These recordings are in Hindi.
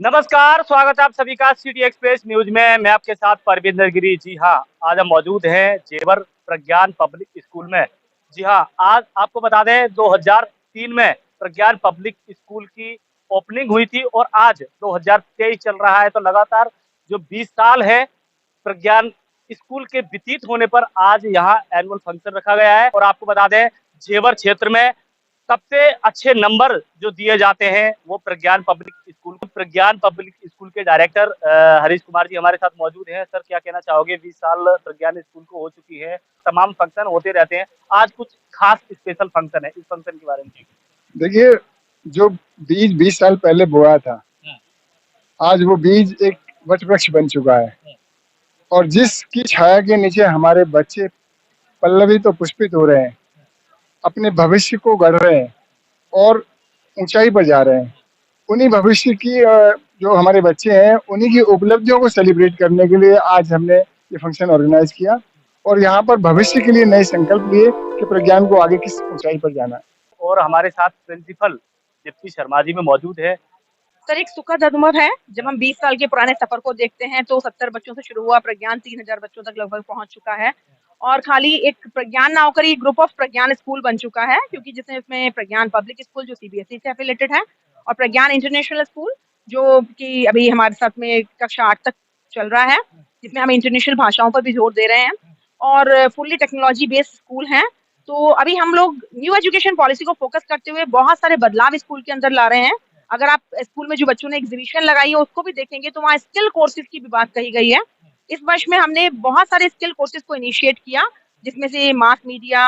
नमस्कार, स्वागत है आप सभी का सिटी एक्सप्रेस न्यूज में। मैं आपके साथ परविंदर गिरी। जी हाँ, आज हम मौजूद हैं जेवर प्रज्ञान पब्लिक स्कूल में। जी हाँ, आज आपको बता दें 2003 में प्रज्ञान पब्लिक स्कूल की ओपनिंग हुई थी और आज 2023 चल रहा है। तो लगातार जो 20 साल है प्रज्ञान स्कूल के व्यतीत होने पर आज यहाँ एनुअल फंक्शन रखा गया है। और आपको बता दें जेवर क्षेत्र में सबसे अच्छे नंबर जो दिए जाते हैं वो प्रज्ञान पब्लिक स्कूल के डायरेक्टर हरीश कुमार जी हमारे साथ मौजूद हैं। सर, क्या कहना चाहोगे? 20 साल प्रज्ञान स्कूल को हो चुकी है, तमाम फंक्शन होते रहते हैं, आज कुछ खास स्पेशल फंक्शन है, इस फंक्शन के बारे में देखिए, जो बीज 20 साल पहले बोया था, आज वो बीज एक वट वृक्ष बन चुका है और जिसकी छाया के नीचे हमारे बच्चे पल्लवित और पुष्पित हो रहे हैं, अपने भविष्य को गढ़ रहे हैं और ऊंचाई पर जा रहे हैं। उन्हीं भविष्य की जो हमारे बच्चे हैं, उन्हीं की उपलब्धियों को सेलिब्रेट करने के लिए आज हमने ये फंक्शन ऑर्गेनाइज किया और यहाँ पर भविष्य के लिए नए संकल्प लिए कि प्रज्ञान को आगे किस ऊंचाई पर जाना है। और हमारे साथ प्रिंसिपल दीप्ति शर्मा जी में मौजूद है। सर, एक सुखद अनुभव है जब हम 20 साल के पुराने सफर को देखते हैं तो 70 बच्चों से शुरू हुआ प्रज्ञान 3000 बच्चों तक लगभग पहुंच चुका है और खाली एक प्रज्ञान ना होकर ये ग्रुप ऑफ प्रज्ञान स्कूल बन चुका है, क्योंकि जिसमें इसमें प्रज्ञान पब्लिक स्कूल जो सीबीएसई से एफिलेटेड है और प्रज्ञान इंटरनेशनल स्कूल जो कि अभी हमारे साथ में कक्षा 8 तक चल रहा है, जिसमें हम इंटरनेशनल भाषाओं पर भी जोर दे रहे हैं और फुल्ली टेक्नोलॉजी बेस्ड स्कूल है। तो अभी हम लोग न्यू एजुकेशन पॉलिसी को फोकस करते हुए बहुत सारे बदलाव स्कूल के अंदर ला रहे हैं। अगर आप स्कूल में जो बच्चों ने एग्जीबिशन लगाई है उसको भी देखेंगे तो वहाँ स्किल कोर्सेज की भी बात कही गई है। इस वर्ष में हमने बहुत सारे स्किल कोर्सेज को इनिशिएट किया, जिसमें से mass media,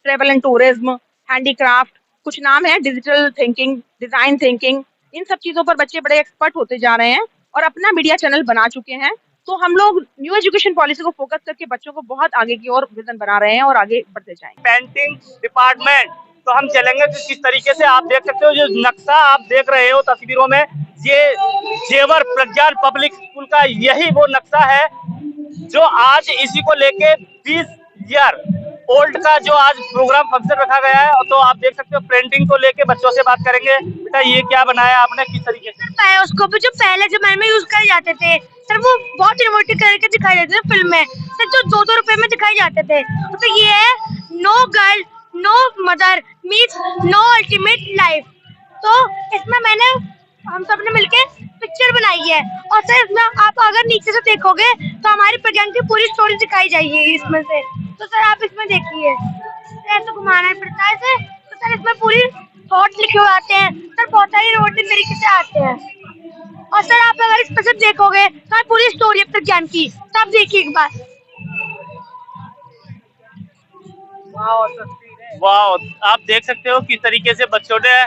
travel and tourism, handicraft, कुछ नाम है, डिजिटल थिंकिंग, डिजाइन थिंकिंग, इन सब चीजों पर बच्चे बड़े एक्सपर्ट होते जा रहे हैं और अपना मीडिया चैनल बना चुके हैं। तो हम लोग न्यू एजुकेशन पॉलिसी को फोकस करके बच्चों को बहुत आगे की ओर विजन बना रहे हैं और आगे बढ़ते जाएंगे। पेंटिंग डिपार्टमेंट तो हम चलेंगे कि किस तरीके से आप देख सकते हो, जो नक्शा आप देख रहे हो तस्वीरों में, ये जेवर प्रज्ञान पब्लिक स्कूल का यही वो नक्शा है जो आज इसी को लेके 20 ईयर ओल्ड का जो आज प्रोग्राम फंक्शन रखा गया है। तो आप देख सकते हो पेंटिंग को लेके बच्चों से बात करेंगे। बेटा, ये क्या बनाया आपने, किस तरीके से? बायोस्कोप जो पहले जमाने में यूज करे जाते थे सर, वो बहुत इनोवेटिव करके दिखाई जाते थे फिल्म में सर, जो 2-2 रुपए में दिखाई जाते थे। तो ये है no girl no mother means no ultimate life. तो इसमें हम सब ने मिलके पिक्चर बनाई है और सर इसमें आप अगर नीचे से देखोगे तो हमारी प्रज्ञान की पूरी स्टोरी दिखाई जाएगी इसमें से। तो सर आप इसमें देखिए, ऐसे घुमाना पड़ता है सर, तो सर इसमें पूरी थॉट लिखे हुए आते हैं सर, बहुत सारी इनोवेटिव तरीके से आते हैं। और सर आप अगर इसमें से देखोगे तो पूरी स्टोरी है प्रज्ञान की, तब देखिए एक बार। वाह, आप देख सकते हो किस तरीके से बच्चों ने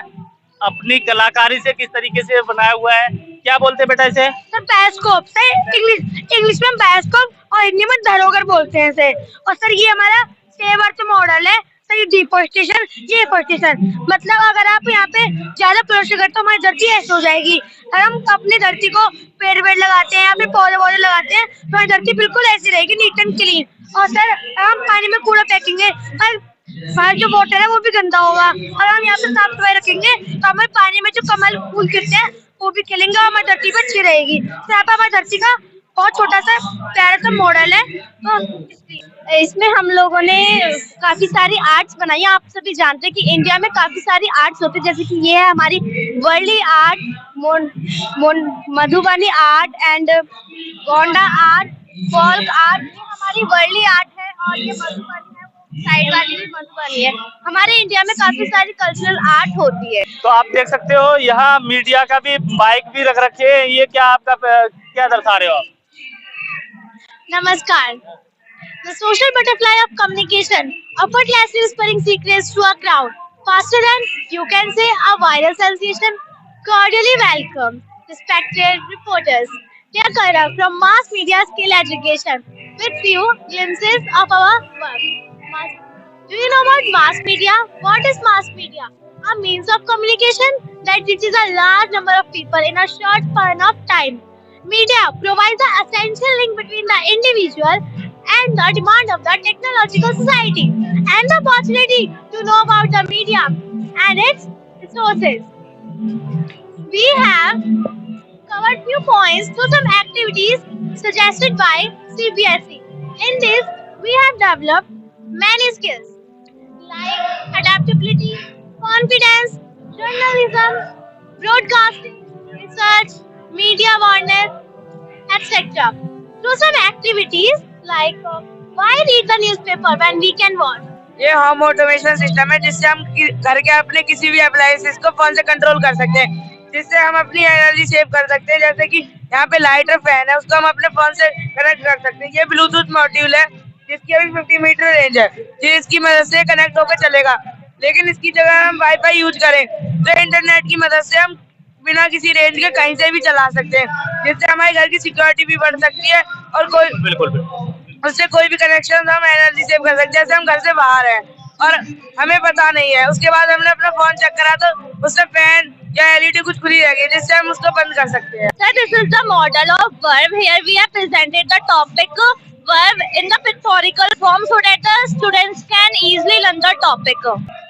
अपनी कलाकारी से किस तरीके से बनाया हुआ है। क्या बोलते हैं बेटा इसे? सर बायोस्कोप, सर इंग्लिश में बायोस्कोप और हिंदी में धरोहर बोलते हैं सर। और सर ये हमारा सेव अर्थ मॉडल है सर, ये डिफॉरेस्टेशन, ये एफॉरेस्टेशन, मतलब अगर आप यहाँ पे ज्यादा प्रदूषण करते तो हमारी धरती ऐसे हो जाएगी। अगर हम अपनी धरती को पेड़ लगाते हैं या फिर पौधे लगाते हैं तो हमारी धरती बिल्कुल ऐसी रहेगी, नीट एंड क्लीन। और सर हम पानी में कूड़ा फेंकेंगे, हमारा जो वाटर है वो भी गंदा होगा। और हम यहाँ पे साफ सफाई रखेंगे तो हमारे पानी में जो कमल फूल खिलते हैं वो भी खिलेंगे और हमारी धरती पर अच्छी रहेगी। तो यहाँ पे हमारी धरती का बहुत छोटा सा प्यारा सा मॉडल है। तो इसमें हम लोगों ने काफी सारी आर्ट्स बनाई है। आप सभी जानते हैं कि इंडिया में काफी सारी आर्ट्स होती है, जैसे कि ये है हमारी Warli art, Madhubani art and Gonda art, folk art, ये हमारी वर्ली आर्ट है और ये मधुबनी है, साइड वाली भी मधुबनी है। हमारे इंडिया में काफी सारी कल्चरल आर्ट होती है। तो आप देख सकते हो यहाँ मीडिया का भी माइक भी रख रखे हैं। ये क्या आपका क्या दर्शा रहे हो आप? Namaskar. The social butterfly of communication, effortlessly whispering secrets to a crowd, faster than you can say a viral sensation. Cordially welcome, respected reporters. Dear Kaira from Mass Media Skill Education, with few glimpses of our work. Do you know about mass media? What is mass media? A means of communication that reaches a large number of people in a short span of time. Media provides the essential link between the individual and the demand of the technological society, and the opportunity to know about the media and its resources. We have covered few points through some activities suggested by CBSE. In this, we have developed many skills like adaptability, confidence, journalism, broadcasting, research, media awareness, etc. Through some activities like why read the newspaper when we can watch? ये होम ऑटोमेशन सिस्टम है जिससे हम घर के अपने किसी भी अप्लायंसेस को फोन से कंट्रोल कर सकते हैं, जिससे हम अपनी एनर्जी सेव कर सकते हैं। जैसे कि यहाँ पे लाइट और फैन है, उसको हम अपने फोन से कनेक्ट कर सकते हैं। ये ब्लूटूथ मॉड्यूल है जिसकी अभी 50 मीटर रेंज है, जिसकी मदद से कनेक्ट होकर चलेगा। लेकिन इसकी जगह हम वाईफाई यूज करें तो इंटरनेट की मदद से हम बिना किसी रेंज के कहीं से भी चला सकते हैं, जिससे हमारे घर की सिक्योरिटी भी बढ़ सकती है और कोई बिल्कुल उससे कोई भी कनेक्शन हम एनर्जी सेव कर सकते हैं। जैसे हम घर से बाहर हैं और हमें पता नहीं है, उसके बाद हमने अपना फोन चेक करा तो उससे फैन या एलईडी कुछ खुली रह गई, जिससे हम उसको बंद कर सकते हैं। Sir, this is the model of verb. Here we have presented the topic verb in the pictorial form so that the students can easily learn the topic.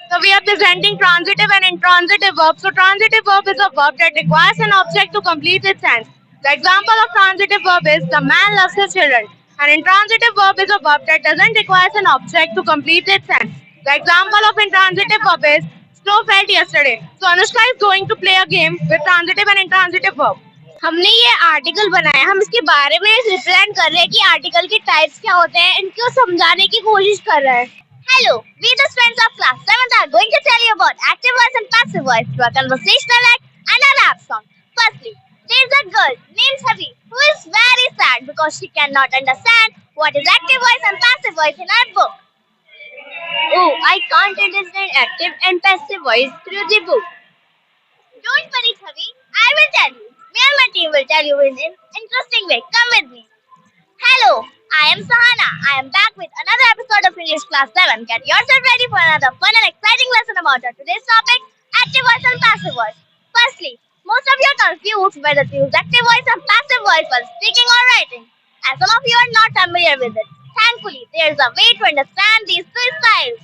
So we are presenting transitive and intransitive verb. So transitive verb is a verb that requires an object to complete its sense. The example of transitive verb is the man loves his children. An intransitive verb is a verb that doesn't require an object to complete its sense. The example of intransitive verb is snow fell yesterday. So Anushka is going to play a game with transitive and intransitive verb. हमने ये आर्टिकल बनाया, हम इसके बारे में रिप्रेजेंट कर रहे हैं कि आर्टिकल के टाइप्स क्या होते हैं, इनको समझाने की कोशिश कर रहे हैं। Hello, we the friends of class 7th are going to tell you about active voice and passive voice through a conversational act and a rap song. Firstly, there is a girl named Savi who is very sad because she cannot understand what is active voice and passive voice in our book. Oh, I can't understand active and passive voice through the book. Don't worry, Savi. I will tell you. Me and my team will tell you in an interesting way. Come with me. Hello, I am Sahana. I am back with another episode of English Class 7. Get yourself ready for another fun and exciting lesson about our today's topic, active voice and passive voice. Firstly, most of you are confused whether to use active voice and passive voice while speaking or writing, and some of you are not familiar with it. Thankfully, there is a way to understand these two styles.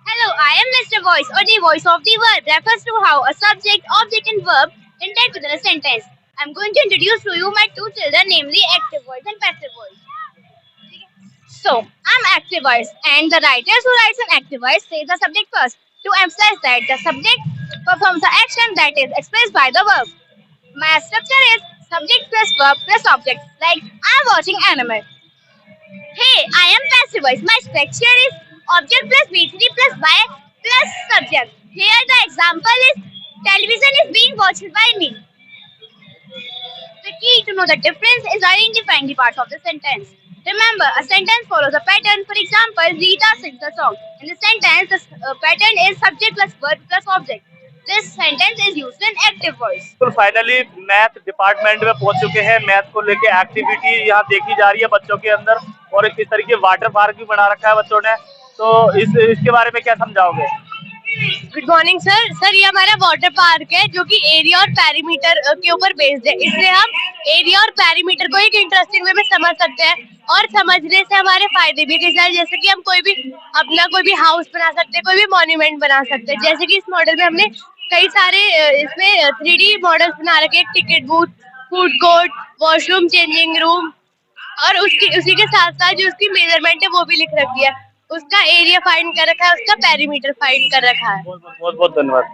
Hello, I am Mr. Voice or the voice of the verb refers to how a subject, object and verb interact within a sentence. I am going to introduce to you my two children, namely active voice and passive voice. So, I am active voice and the writers who writes an active voice say the subject first to emphasize that the subject performs the action that is expressed by the verb. My structure is subject plus verb plus object, like I am watching anime. Hey, I am passive voice. My structure is object plus V3 plus Y plus subject. Here the example is television is being watched by me. The key to know the difference is identifying the parts of the sentence. Remember, a sentence follows a pattern. For example, Rita sings the song. In the sentence, the pattern is subject plus verb plus object. This sentence is used in active voice. तो फाइनली मैथ डिपार्टमेंट में पहुंच चुके हैं। मैथ को लेके एक्टिविटी यहाँ देखी जा रही है बच्चों के अंदर, और इस तरीके वाटर पार्क भी बना रखा है बच्चों ने। तो इसके बारे में क्या समझाओगे? Good morning sir. सर, ये हमारा वाटर पार्क है जो कि एरिया और पैरीमीटर के ऊपर बेस्ड है, इसलिए हम एरिया और पैरीमीटर को एक इंटरेस्टिंग वे में समझ सकते हैं और समझने से हमारे फायदे भी कई सारे, जैसे कि हम कोई भी हाउस बना सकते हैं, कोई भी मॉन्यूमेंट बना सकते हैं। जैसे कि इस मॉडल में हमने कई सारे इसमें 3D मॉडल्स बना रखे, ticket booth, food court, washroom, changing room, और उसी के साथ साथ जो उसकी मेजरमेंट है वो भी लिख रखी है, उसका एरिया फाइंड कर रखा है, उसका पेरीमीटर फाइंड कर रखा है। बहुत बहुत धन्यवाद।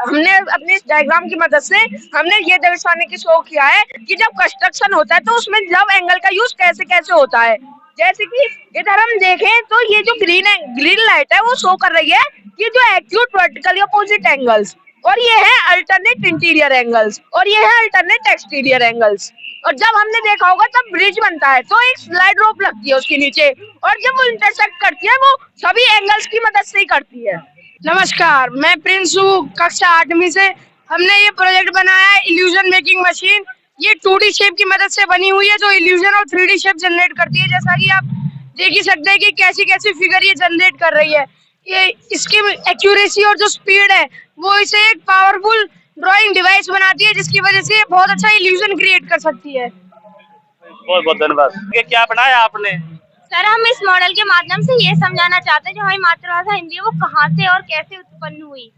हमने अपनी इस डायग्राम की मदद से हमने ये दर्शाने की शो किया है कि जब कंस्ट्रक्शन होता है तो उसमें लव एंगल का यूज कैसे कैसे होता है। जैसे कि इधर हम देखें तो ये जो ग्रीन लाइट है वो शो कर रही है कि जो एक्यूट वर्टिकल अपोजिट एंगल्स, और ये है अल्टरनेट इंटीरियर एंगल्स, और ये है अल्टरनेट एक्सटीरियर एंगल्स। और जब हमने देखा होगा तब ब्रिज बनता है तो एक स्लाइड रोप लगती है उसके नीचे, और जब वो इंटरसेक्ट करती है वो सभी एंगल्स की मदद से ही करती है। नमस्कार, मैं प्रिंस हूँ, कक्षा 8वीं से। हमने ये प्रोजेक्ट बनाया है इल्यूजन मेकिंग मशीन। ये 2D शेप की मदद से बनी हुई है जो इल्यूजन और 3D शेप जनरेट करती है। जैसा कि आप देख ही सकते हैं कि कैसी कैसी फिगर ये जनरेट कर रही है। ये इसकी एक्यूरेसी और जो स्पीड है वो इसे एक पावरफुल ड्राइंग डिवाइस बनाती है, जिसकी वजह से बहुत अच्छा इल्यूजन क्रिएट कर सकती है। बहुत बहुत धन्यवाद। क्या बनाया आपने? सर हम इस मॉडल के माध्यम से ये समझाना चाहते हैं जो हमारी मातृभाषा हिंदी है वो कहाँ से और कैसे उत्पन्न हुई।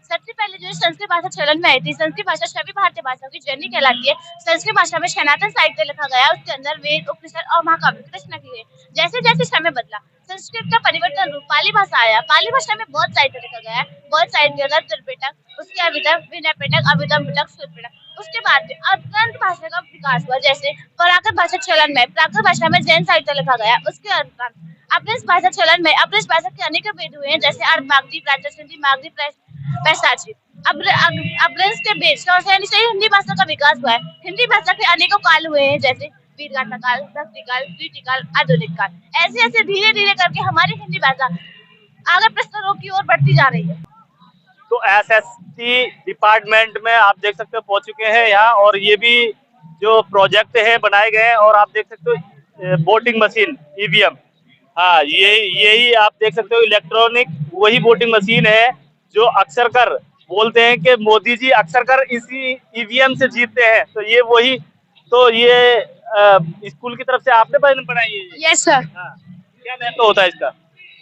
सबसे पहले जो संस्कृत भाषा चलन में आई थी, संस्कृत भाषा सभी भारतीय भाषाओं की जननी कहलाती है। संस्कृत भाषा में सनातन साहित्य लिखा गया, उसके अंदर वेद, उपनिषद और महाकाव्य की रचना की गई। जैसे जैसे समय बदला संस्कृत का परिवर्तन रूप पाली भाषा आया। पाली भाषा में बहुत साहित्य लिखा गया है, बहुत साहित्य त्रिपिटक, उसके अभिधम, विनय पिटक, अभिधम पिटक, सूत्र पिटक। उसके बाद अंत भाषा का विकास हुआ, जैसे प्राकृत भाषा चलन में, प्राकृत भाषा में जैन साहित्य लिखा गया। उसके अंत अपने भाषा चलन में अपने भाषा के अनेक भेद हुए हैं, जैसे अर्ध मागधी, प्राचीन सिंधी, मागधी, पैसाची। अभ्रंश के भेद से हिंदी भाषा का विकास हुआ है। हिंदी भाषा के अनेकों काल हुए हैं, जैसे वीरगाथा काल, भक्ति काल, द्वितीय काल, आधुनिक काल। ऐसे ऐसे धीरे धीरे करके हमारी हिंदी भाषा आगे प्रस्तरों की ओर बढ़ती जा रही है। तो एसएसटी डिपार्टमेंट में आप देख सकते हो पहुंच चुके हैं यहाँ, और ये भी जो प्रोजेक्ट है बनाए गए हैं, और आप देख सकते हो वोटिंग मशीन ईवीएम, हाँ यही आप देख सकते हो इलेक्ट्रॉनिक वही वोटिंग मशीन है जो अक्सर कर बोलते हैं कि मोदी जी अक्सर कर इसी ईवीएम से जीतते हैं। तो ये वही, तो ये स्कूल की तरफ से आपने बनाई है? Yes sir. क्या महत्व होता है इसका?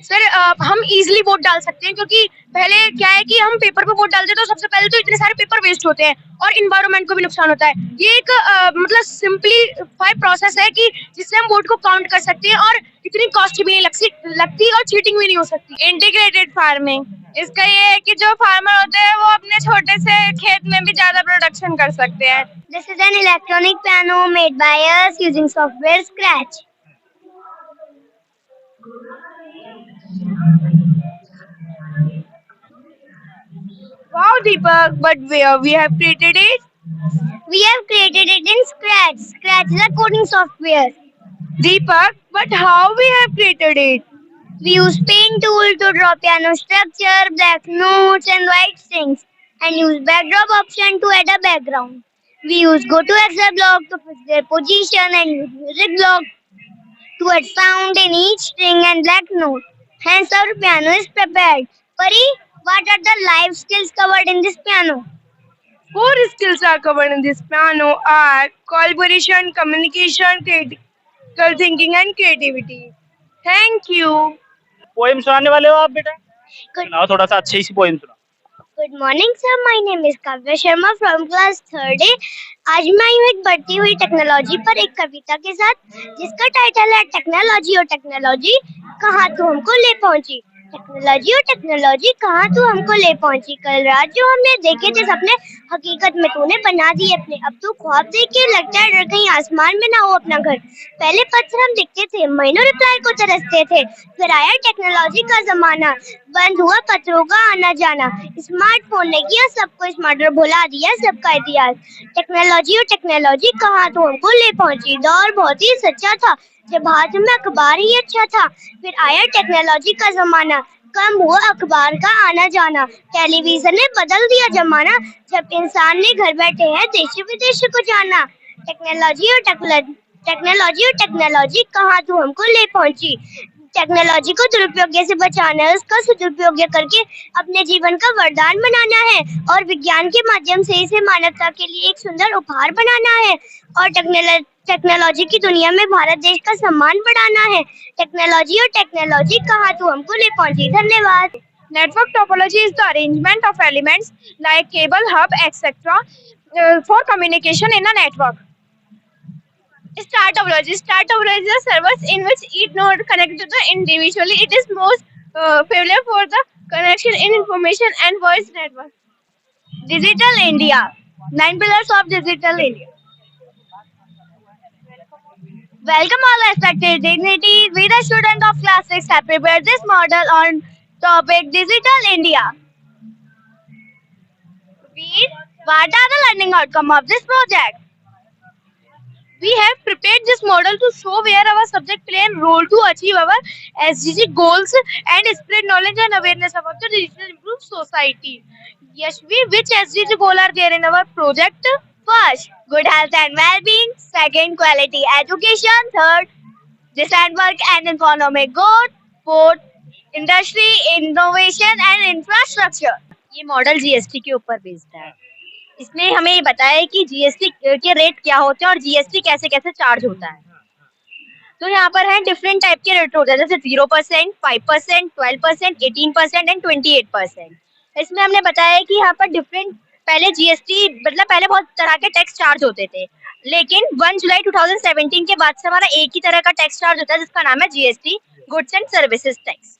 सर हम इजीली वोट डाल सकते हैं, क्योंकि पहले क्या है कि हम पेपर पे वोट डालते हैं तो सबसे पहले तो इतने सारे पेपर वेस्ट होते हैं और इन्वायरमेंट को भी नुकसान होता है। ये एक मतलब सिंपलीफाइड प्रोसेस है कि जिससे हम वोट को काउंट कर सकते हैं और इतनी कॉस्ट भी नहीं लगती और चीटिंग भी नहीं हो सकती। इंटीग्रेटेड फार्मिंग, इसका ये है कि जो फार्मर होते हैं वो अपने छोटे से खेत में भी ज्यादा प्रोडक्शन कर सकते हैं। This is an electronic piano made by us using software scratch. Wow, Deepak, but where we have created it? We have created it in Scratch. Scratch is a coding software. Deepak, but how we have created it? We use Paint tool to draw piano structure, black notes and white strings, and use backdrop option to add a background. We use GoToExec block to fix their position and use music block to add sound in each string and black note. Hence our piano is prepared. Pari, what are the life skills covered in this piano? 4 skills are covered in this piano are collaboration, communication, critical thinking and creativity. Thank you. Poem सुनाने वाले हो आप बेटा? Good. सुनाओ थोड़ा सा अच्छी सी पोएम सुनाओ। Good morning sir, my name is Kavya Sharma from class 3rd A. आज मैं आई हूँ एक बढ़ती हुई टेक्नोलॉजी पर एक कविता के साथ, जिसका टाइटल है टेक्नोलॉजी और टेक्नोलॉजी कहाँ तू हमको ले पहुँची। टेक्नोलॉजी और टेक्नोलॉजी कहाँ तू हमको ले पहुँची। कल रात जो हमने देखे थे सपने, हकीकत में तूने बना दिए अपने। अब तू ख्वाब देख के लगता है डर कहीं आसमान में ना हो अपना घर। पहले पत्थर हम दिखते थे, महीनों रिप्लाई को तरसते थे, फिर आया टेक्नोलॉजी का जमाना, बंद हुआ पत्थरों का आना जाना। स्मार्टफोन ने किया सबको स्मार्टर, भुला दिया सबका इतिहास। टेक्नोलॉजी और टेक्नोलॉजी कहाँ तू हमको ले पहुँची। दौर बहुत ही सच्चा था जब हाथ में अखबार ही अच्छा था, फिर आया टेक्नोलॉजी का जमाना, कम हुआ अखबार का आना जाना। टेलीविजन ने बदल दिया जमाना, जब इंसान ने घर बैठे हैं देश विदेश को जाना। टेक्नोलॉजी और टेक्नोलॉजी कहाँ तू हमको ले पहुँची। टेक्नोलॉजी को दुरुपयोग से बचाना है, उसका सदुपयोग करके अपने जीवन का वरदान बनाना है, और विज्ञान के माध्यम से इसे मानवता के लिए एक सुंदर उपहार बनाना है, और टेक्नोलॉजी की दुनिया में भारत देश का सम्मान बढ़ाना है। टेक्नोलॉजी और टेक्नोलॉजी कहाँ तू हमको ले पहुँची। धन्यवाद। Network topology is the arrangement of elements like cable, hub, etc. For communication in a network. Star topology is the servers in which each node connected to the individually. It is most familiar for the connection in information and voice network. Digital India. 9 pillars of Digital India. Welcome all respected dignitaries. We the student of class 6 have prepared this model on topic Digital India. What are the learning outcome of this project? We have prepared this model to show where our subject play a role to achieve our SDG goals and spread knowledge and awareness about the digital improved society. Yes, which SDG goal are there in our project? First, good health and well-being. Second, quality education. Third, decent work and economic growth. Fourth, industry, innovation and infrastructure. ये मॉडल जीएसटी के ऊपर बेस्ड है। इसमें हमें ये बताया है कि जीएसटी के रेट क्या होते हैं और जीएसटी कैसे कैसे चार्ज होता है। तो यहाँ पर है डिफरेंट टाइप के रेट होते हैं, जैसे 0%, 5%, 12%, 18% एंड 28%। इसमें हमने बताया है कि यहाँ पर डिफरेंट, पहले जीएसटी मतलब पहले बहुत तरह के टैक्स चार्ज होते थे, लेकिन 1 जुलाई 2017 के बाद से हमारा एक ही तरह का टैक्स चार्ज होता है, जिसका नाम है GST, goods and services tax.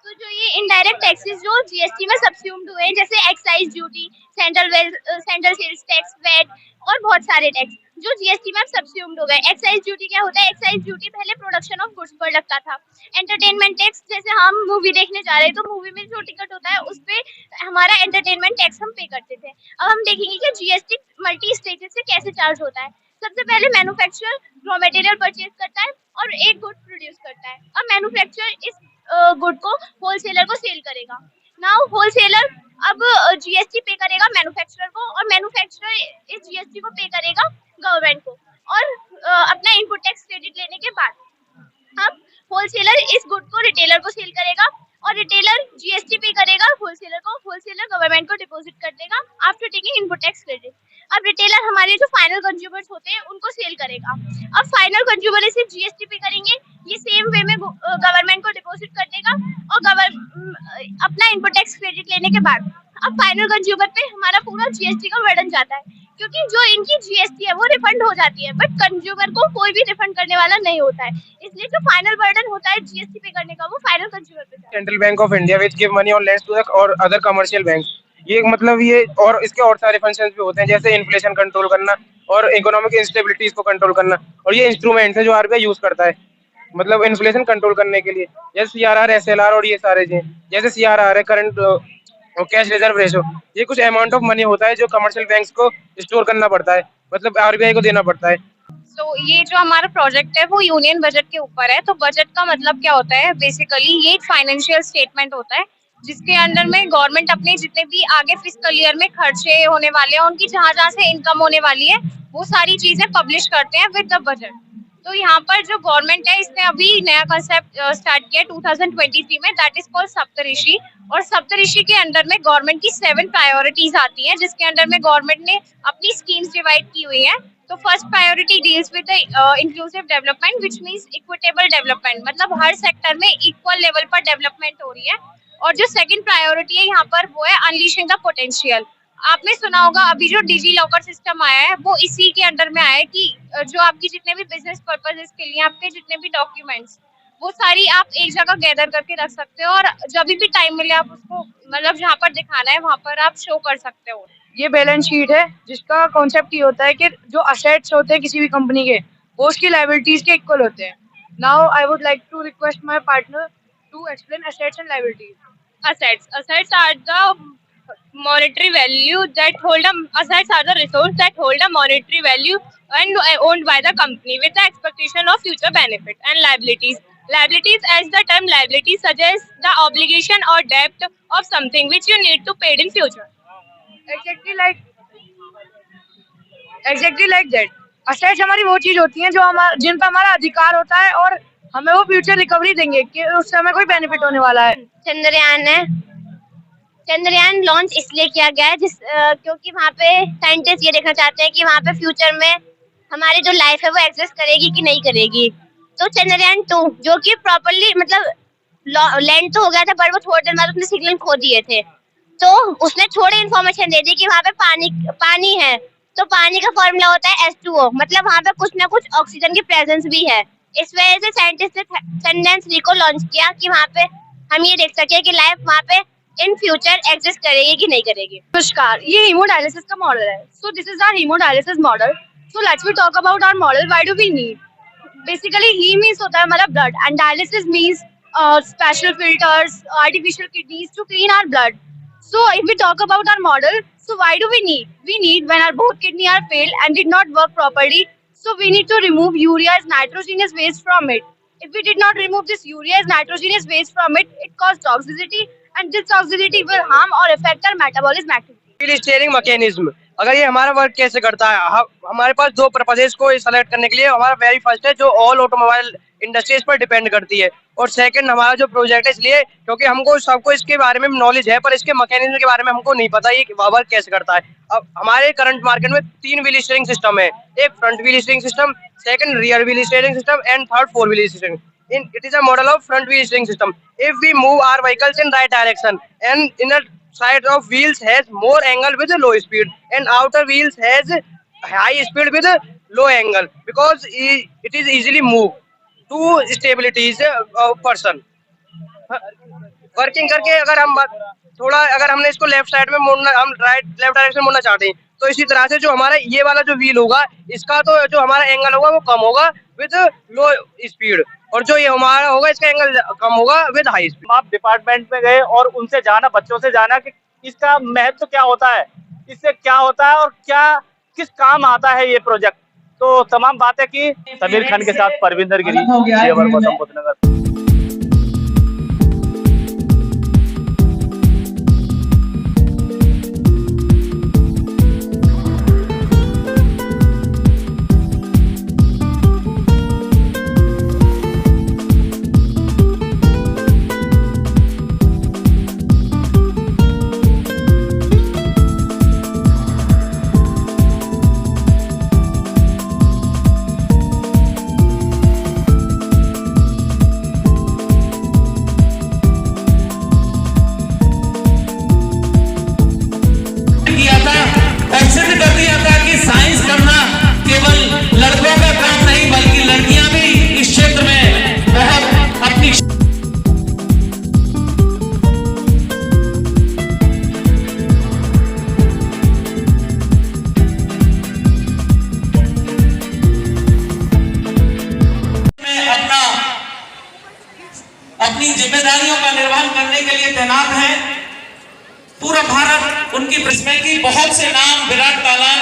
तो जो ये इनडायरेक्ट टैक्सेस जो जीएसटी में सब्स्यूम्ड हुए हैं, जैसे excise duty, central sales tax, VAT और बहुत सारे टैक्स जो जीएसटी में अब सब्स्यूम्ड हो गए। एक्साइज ड्यूटी क्या होता है? एक्साइज ड्यूटी पहले प्रोडक्शन ऑफ गुड्स पर लगता था। एंटरटेनमेंट टैक्स, जैसे हम मूवी देखने जा रहे हैं तो मूवी में जो टिकट होता है उस पे हमारा एंटरटेनमेंट टैक्स हम पे करते थे। अब हम देखेंगे कि जीएसटी मल्टी स्टेजेस से कैसे चार्ज होता है। सबसे पहले मैन्युफैक्चरर रॉ मटेरियल परचेज करता है और एक गुड प्रोड्यूस करता है। अब मैन्युफैक्चरर इस गुड को होलसेलर को सेल करेगा। नाउ होलसेलर अब जीएसटी पे करेगा मैन्युफैक्चरर को, और मैन्युफैक्चरर इस जीएसटी को पे करेगा गवर्नमेंट को, और अपना इनपुट टैक्स क्रेडिट लेने के बाद अब होलसेलर इस गुड को रिटेलर को सेल करेगा, और रिटेलर जीएसटी पे करेगा होलसेलर को, होलसेलर गवर्नमेंट को डिपॉजिट कर देगा after taking input tax credit. अब रिटेलर हमारे जो फाइनल कंज्यूमर्स होते हैं उनको सेल करेगा। अब फाइनल कंज्यूमर इसे जीएसटी पे करेंगे, ये सेम वे में गवर्नमेंट को डिपॉजिट कर देगा, और अपना इनपुट टैक्स क्रेडिट लेने के बाद अब फाइनल कंज्यूमर पे हमारा पूरा जीएसटी का बर्डन जाता है, क्योंकि जो इनकी जीएसटी है वो रिफंड हो जाती है, बट कंज्यूमर को कोई भी रिफंड करने वाला नहीं होता है। इसलिए जो फाइनल बर्डन होता है जीएसटी पे करने का वो फाइनल कंज्यूमर पे जाता है। Central bank of India which give money on lands to the और अदर कमर्शियल बैंक। ये मतलब ये और इसके और सारे फंक्शंस भी होते हैं, जैसे इन्फ्लेशन कंट्रोल करना और इकोनॉमिक इंस्टेबिलिटीज को कंट्रोल करना, और ये इंस्ट्रूमेंट्स है जो आरबीआई यूज करता है मतलब इन्फ्लेशन कंट्रोल करने के लिए, जैसे सीआरआर, एसएलआर और ये सारे चीजें। जैसे सीआरआर है करंट कैश रिजर्व रेशो, ये कुछ अमाउंट ऑफ मनी होता है जो कमर्शियल बैंक्स को स्टोर करना पड़ता है, मतलब आरबीआई को देना पड़ता है। तो ये जो हमारा प्रोजेक्ट है वो यूनियन बजट के ऊपर है। तो बजट का मतलब क्या होता है? बेसिकली ये एक फाइनेंशियल स्टेटमेंट होता है जिसके अंदर में गवर्नमेंट अपने जितने भी आगे फिस्कल ईयर में खर्चे होने वाले हैं, उनकी जहाँ जहाँ से इनकम होने वाली है, वो सारी चीजें पब्लिश करते हैं विद द बजट। तो यहाँ पर जो गवर्नमेंट है इसने अभी नया कंसेप्ट स्टार्ट किया 2023 में, दैट इज कॉल्ड सप्तऋषि। और सप्तऋषि के अंदर में गवर्नमेंट की 7 प्रायोरिटीज आती हैं, जिसके अंदर में गवर्नमेंट ने अपनी स्कीम्स डिवाइड की हुई है। तो first priority deals with the inclusive development, which means equitable development, मतलब हर सेक्टर में इक्वल लेवल पर डेवलपमेंट हो रही है। और जो सेकंड प्रायोरिटी है यहाँ पर वो है अनलीशिंग द पोटेंशियल। आपने सुना होगा अभी जो डिजी लॉकर सिस्टम आया है वो इसी के अंडर में आया है कि जो आपकी जितने भी बिजनेस पर्पसेस के लिए आपके जितने भी डॉक्यूमेंट्स वो सारी आप एक जगह गैदर करके रख सकते हो, और जब भी टाइम मिले आप उसको मतलब जहाँ पर दिखाना है वहाँ पर आप शो कर सकते हो। ये बैलेंस शीट है जिसका कॉन्सेप्ट ये होता है कि जो असेट्स होते हैं किसी भी कंपनी के वो उसकी लायबिलिटीज के इक्वल होते हैं। Now I would like to request my partner to explain assets and liabilities. Assets are the monetary value that hold assets are the resource that hold a monetary value and owned by the company with the expectation of future benefit. And liabilities, as the term liability suggests, the obligation or debt of something which you need to pay in future. Exactly like that. Assets हमारी वो चीज होती हैं जो जिन पर हमारा अधिकार होता है और हमें वो फ्यूचर रिकवरी देंगे कि उससे हमें कोई बेनिफिट होने वाला है। चंद्रयान लॉन्च इसलिए किया गया है क्योंकि वहाँ पे साइंटिस्ट ये देखना चाहते हैं कि वहाँ पे फ्यूचर में हमारी जो लाइफ है वो एग्जिस्ट करेगी कि नहीं करेगी। तो चंद्रयान 2 जो कि प्रॉपर्ली मतलब लैंड तो हो गया था, पर वो थोड़ी देर बाद उसने सिग्नल खो दिए थे, तो उसने थोड़ी इन्फॉर्मेशन दे दी कि वहाँ पे पानी है। तो पानी का फॉर्मूला होता है H2O, मतलब वहाँ पे कुछ ना कुछ ऑक्सीजन की प्रेजेंस भी है। इस वजह से साइंटिस्ट ने चंद्रयान 3 को लॉन्च किया कि वहाँ पे हम ये देख सके कि लाइफ वहाँ पे इन फ्यूचर एग्जिस्ट करेगी कि नहीं करेगी। नमस्कार, ये हीमोडायलिसिस का मॉडल है। So this is our haemodialysis model. So let's we talk about our model. Why do we need? Basically ही मींस होता है हमारा blood and dialysis means special filters, artificial kidneys to clean our blood. So if we talk about our model, so why do we need? We need when our both kidney are failed and did not work properly. So we need to remove urea as nitrogenous waste from it. If we did not remove this urea as nitrogenous waste from it, it causes toxicity, and this toxicity will harm or affect our metabolism activity. Steering mechanism, अगर ये हमारा वर्क कैसे करता है, हमारे पास 2 पर्पसेस को सेलेक्ट करने के लिए हमारा वेरी फर्स्ट है जो ऑल ऑटोमोबाइल इंडस्ट्रीज पर डिपेंड करती है, और सेकंड हमारा जो प्रोजेक्ट है इसलिए क्योंकि हमको सबको इसके बारे में नॉलेज है, पर इसके मैकेनिज्म के बारे में हमको नहीं पता ये वर्क कैसे करता है। अब हमारे करंट मार्केट में 3 व्हील स्टीयरिंग सिस्टम है, एक front wheel steering system, second rear wheel steering system and third 4 wheel steering. It is a model of front wheel steering system. If we move our vehicles in right direction and inner side of wheels has more angle with low speed and outer wheels has high speed with low angle because it is easily moved to stabilities person. Working करके अगर हम थोड़ा अगर हमने इसको लेफ्ट साइड में मोड़ना, हम लेफ्ट डायरेक्शन में मोड़ना चाहते हैं तो इसी तरह से जो हमारा ये वाला जो व्हील होगा इसका तो जो हमारा एंगल होगा वो कम होगा विद लो स्पीड, और जो ये हमारा होगा इसका एंगल कम होगा विद हाई स्पीड। आप डिपार्टमेंट में गए और उनसे जाना, बच्चों से जाना कि इसका महत्व क्या होता है, इससे क्या होता है और क्या किस काम आता है ये प्रोजेक्ट, तो तमाम बातें की। समीर खान के साथ परविंदर गिरी, जेवर, गौतम बुद्ध नगर। अपनी जिम्मेदारियों का निर्वहन करने के लिए तैनात हैं। पूरा भारत उनकी प्रतिभा की बहुत से नाम, विराट तालान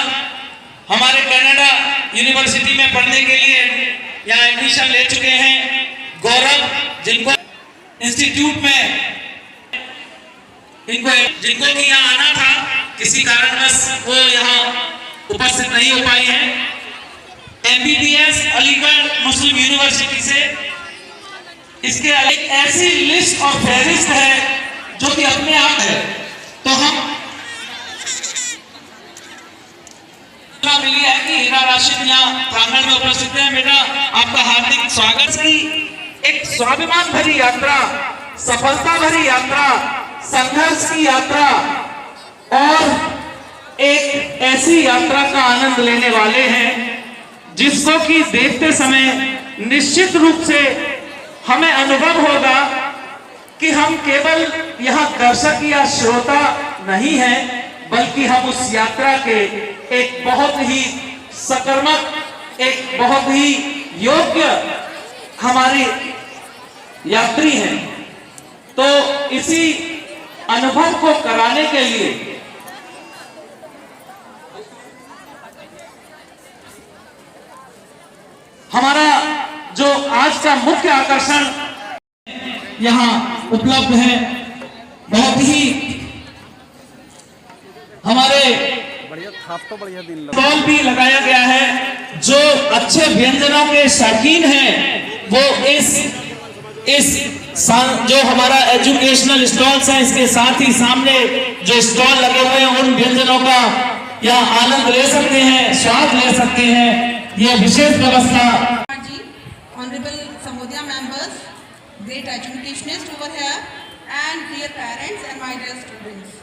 हमारे कनाडा यूनिवर्सिटी में पढ़ने के लिए यहाँ एडमिशन ले चुके हैं। गौरव जिनको इंस्टीट्यूट में जिनको कि यहाँ आना था, किसी कारणवश वो यहाँ उपस्थित नहीं हो पाई हैं। MBBS अलीगढ़ मुस्लिम यूनिवर्सिटी से इसके एक ऐसी लिस्ट और फहरिस्त है जो कि अपने आप है, तो हम मिली है कि हीरा राशिद यहाँ प्रांगण में उपस्थित है। बेटा आपका हार्दिक स्वागत है। एक स्वाभिमान भरी यात्रा, सफलता भरी यात्रा, संघर्ष की यात्रा और एक ऐसी यात्रा का आनंद लेने वाले हैं जिसको कि देखते समय निश्चित रूप से हमें अनुभव होगा कि हम केवल यहाँ दर्शक या श्रोता नहीं हैं, बल्कि हम उस यात्रा के एक बहुत ही सकारात्मक, एक बहुत ही योग्य हमारे यात्री हैं। तो इसी अनुभव को कराने के लिए हमारा जो आज का मुख्य आकर्षण यहाँ उपलब्ध है, बहुत ही हमारे स्टॉल भी लगाया गया है। जो अच्छे व्यंजनों के शौकीन हैं वो इस जो हमारा एजुकेशनल स्टॉल्स हैं इसके साथ ही सामने जो स्टॉल लगे हुए हैं उन व्यंजनों का यहाँ आनंद ले सकते हैं, स्वाद ले सकते हैं। यह विशेष व्यवस्था Honorable Samodhya members, great educationists over here, and dear parents and my dear students.